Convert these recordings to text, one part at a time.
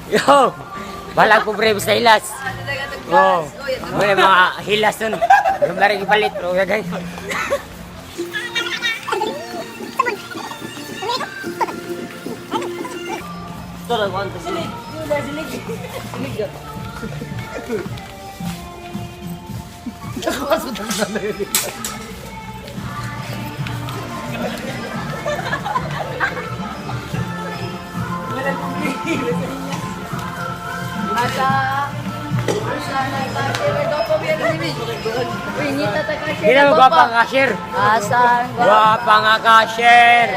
Yo! Balag po pre, basta hilas. Oo. May mga hilas nun. Yung lari ipalit, bro. Gagay. Ito lang, wanta silig. Silig. Silig ka. Hindi mo gwapa nga cashier. Asan? Gwapa nga cashier.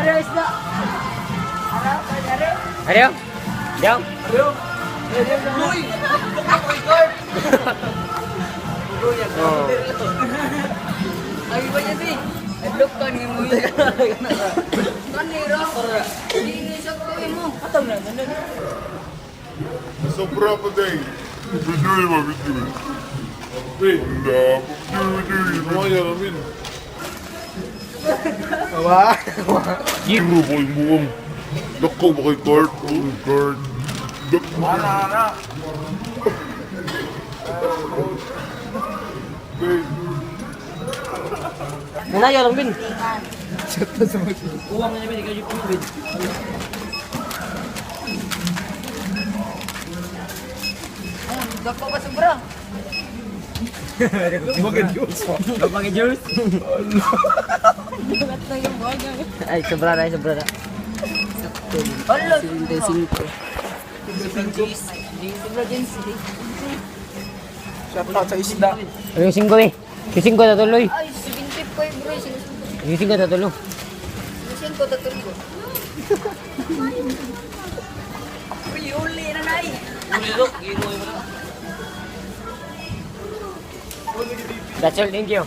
Ano isda? Ano? Diyaw? Uy! Record! Oo. Ay, ba niya, Bi? Nag-look ka ni mo yun. Kanira. Linisap ko mo. Ataw na, ganun. Sobra pa din. Video ba, video. Wait. Video. Mga yan namin. Giro po yung buong. Dako ba kay Kurt? Kurt. Mana. Nanaya lang, Bin. Uwang na namin, ikaw yung pumibid. Dako ba sobra? Gapang i-juice. Ba't na yung bagay? Ay, sobra na, sobra na. Hala! 75. Sobra din sila. Shoutout sa isda. Ano yung 5 eh? Yung 5 na tuloy. Ay, 75 bro. Yung 5 na tuloy. Sing ko tatulog. Uy, uli na na eh. Ulilok, ginuhay mo na. That's all, thank you.